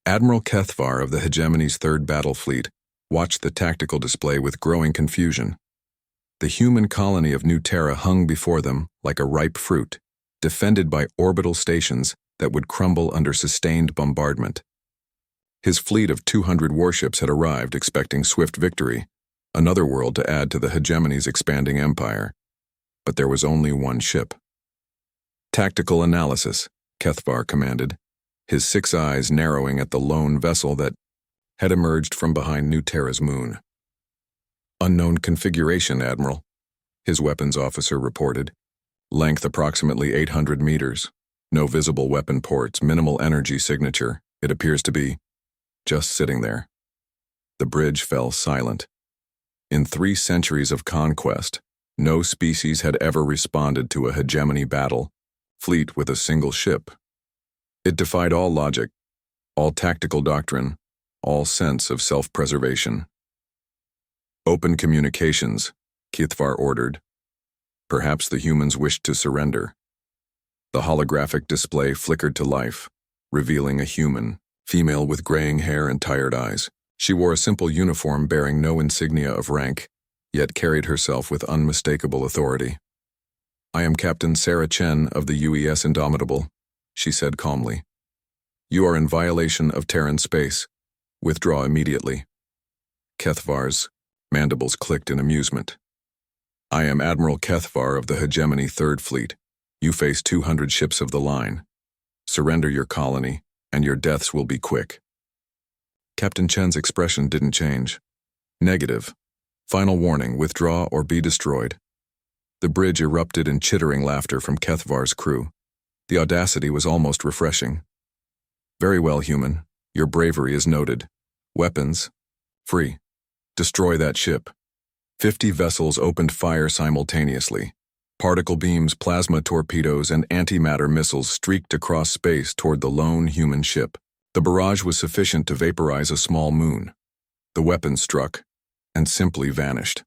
Admiral Kethvar of the Hegemony's Third Battle Fleet watched the tactical display with growing confusion. The human colony of New Terra hung before them like a ripe fruit, defended by orbital stations that would crumble under sustained bombardment. His fleet of 200 warships had arrived expecting swift victory, another world to add to the Hegemony's expanding empire. But there was only one ship. Tactical analysis, Kethvar commanded, his 6 eyes narrowing at the lone vessel that had emerged from behind New Terra's moon. Unknown configuration, Admiral, his weapons officer reported. Length approximately 800 meters. No visible weapon ports, minimal energy signature. It appears to be just sitting there. The bridge fell silent. In 3 centuries of conquest, no species had ever responded to a hegemony battle, fleet with a single ship. It defied all logic, all tactical doctrine, all sense of self-preservation. Open communications, Kethvar ordered. Perhaps the humans wished to surrender. The holographic display flickered to life, revealing a human, female with graying hair and tired eyes. She wore a simple uniform bearing no insignia of rank, yet carried herself with unmistakable authority. "I am Captain Sarah Chen of the UES Indomitable," she said calmly. "You are in violation of Terran space. Withdraw immediately." Kethvar's mandibles clicked in amusement. "I am Admiral Kethvar of the Hegemony Third Fleet. You face 200 ships of the line. Surrender your colony, and your deaths will be quick." Captain Chen's expression didn't change. "Negative. Final warning, withdraw or be destroyed." The bridge erupted in chittering laughter from Kethvar's crew. The audacity was almost refreshing. "Very well, human. Your bravery is noted. Weapons, free. Destroy that ship." 50 vessels opened fire simultaneously. Particle beams, plasma torpedoes, and antimatter missiles streaked across space toward the lone human ship. The barrage was sufficient to vaporize a small moon. The weapons struck and simply vanished.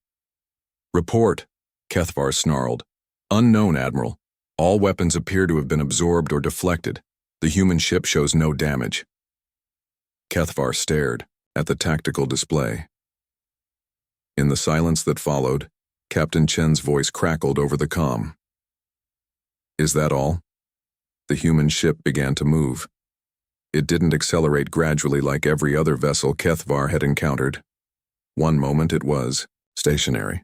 "Report," Kethvar snarled. "Unknown, Admiral. All weapons appear to have been absorbed or deflected. The human ship shows no damage." Kethvar stared at the tactical display. In the silence that followed, Captain Chen's voice crackled over the comm. "Is that all?" The human ship began to move. It didn't accelerate gradually like every other vessel Kethvar had encountered. One moment it was stationary.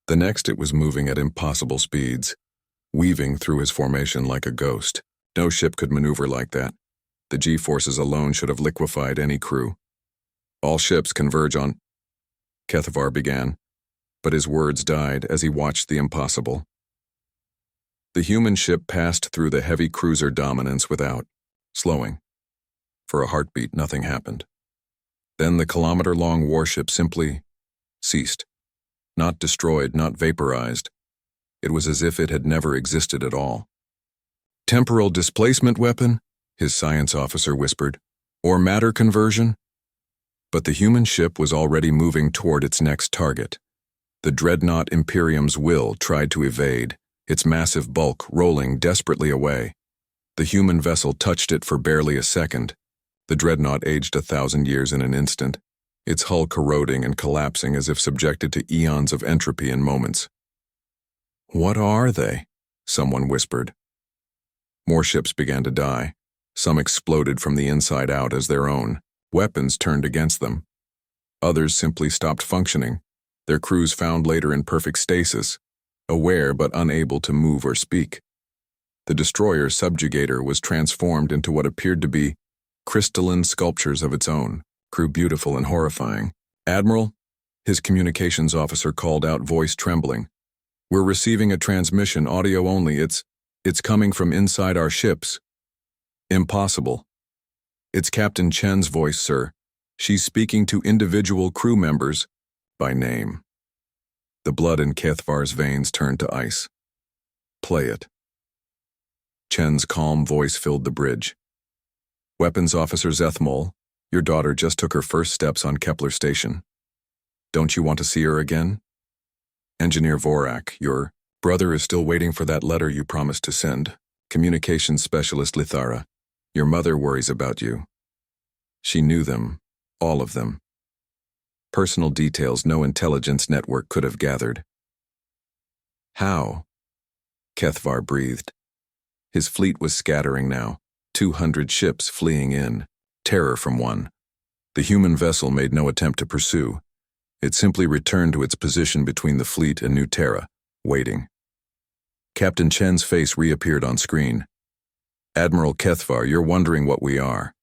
The next it was moving at impossible speeds, weaving through his formation like a ghost. No ship could maneuver like that. The G-forces alone should have liquefied any crew. "All ships converge on," Kethvar began, but his words died as he watched the impossible. The human ship passed through the heavy cruiser dominance without slowing. For a heartbeat, nothing happened. Then the kilometer-long warship simply ceased. Not destroyed, not vaporized. It was as if it had never existed at all. "Temporal displacement weapon?" his science officer whispered. "Or matter conversion?" But the human ship was already moving toward its next target. The dreadnought Imperium's Will tried to evade, its massive bulk rolling desperately away. The human vessel touched it for barely a second. The dreadnought aged 1,000 years in an instant, its hull corroding and collapsing as if subjected to eons of entropy in moments. "What are they?" someone whispered. More ships began to die. Some exploded from the inside out as their own. Weapons turned against them. Others simply stopped functioning, their crews found later in perfect stasis, aware but unable to move or speak. The destroyer subjugator was transformed into what appeared to be crystalline sculptures of its own, crew beautiful and horrifying. "Admiral," his communications officer called out, voice trembling. "We're receiving a transmission, audio only. It's coming from inside our ships." "Impossible." "It's Captain Chen's voice, sir. She's speaking to individual crew members by name." The blood in Kethvar's veins turned to ice. "Play it." Chen's calm voice filled the bridge. "Weapons Officer Zethmol, your daughter just took her first steps on Kepler Station. Don't you want to see her again? Engineer Vorak, your brother is still waiting for that letter you promised to send. Communications Specialist Lithara, your mother worries about you. She knew them, all of them. Personal details no intelligence network could have gathered. How? Kethvar breathed. His fleet was scattering now, 200 ships fleeing in, terror from one. The human vessel made no attempt to pursue. It simply returned to its position between the fleet and New Terra, waiting. Captain Chen's face reappeared on screen. Admiral Kethvar, you're wondering what we are.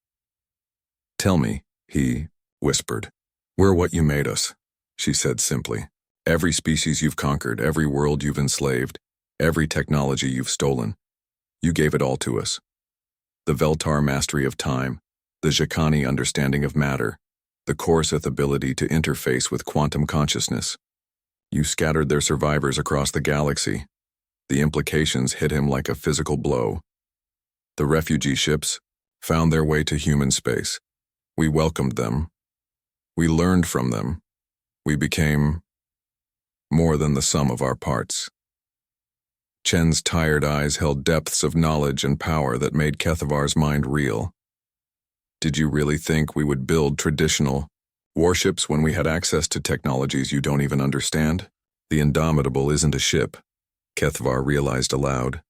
Tell me, he whispered. We're what you made us, she said simply. Every species you've conquered, every world you've enslaved, every technology you've stolen. You gave it all to us. The Veltar mastery of time, the Jakani understanding of matter, the Korseth ability to interface with quantum consciousness. You scattered their survivors across the galaxy. The implications hit him like a physical blow. The refugee ships found their way to human space. We welcomed them. We learned from them. We became more than the sum of our parts. Chen's tired eyes held depths of knowledge and power that made Kethavar's mind reel. Did you really think we would build traditional warships when we had access to technologies you don't even understand? The Indomitable isn't a ship, Kethavar realized aloud.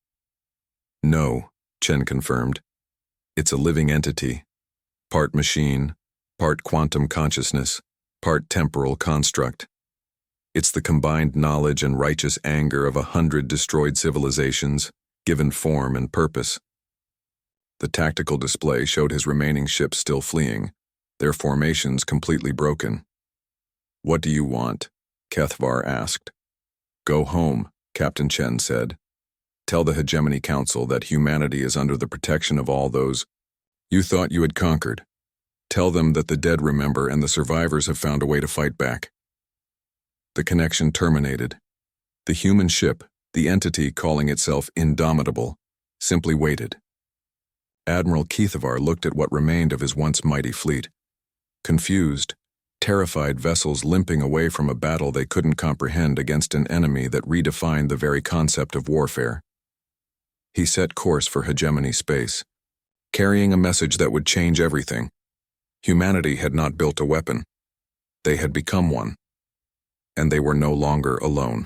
No, Chen confirmed. It's a living entity. Part machine, part quantum consciousness, part temporal construct. It's the combined knowledge and righteous anger of 100 destroyed civilizations, given form and purpose. The tactical display showed his remaining ships still fleeing, their formations completely broken. What do you want? Kethvar asked. Go home, Captain Chen said. Tell the Hegemony Council that humanity is under the protection of all those you thought you had conquered. Tell them that the dead remember and the survivors have found a way to fight back. The connection terminated. The human ship, the entity calling itself Indomitable, simply waited. Admiral Kethavar looked at what remained of his once mighty fleet. Confused, terrified vessels limping away from a battle they couldn't comprehend against an enemy that redefined the very concept of warfare. He set course for hegemony space, carrying a message that would change everything. Humanity had not built a weapon. They had become one. And they were no longer alone.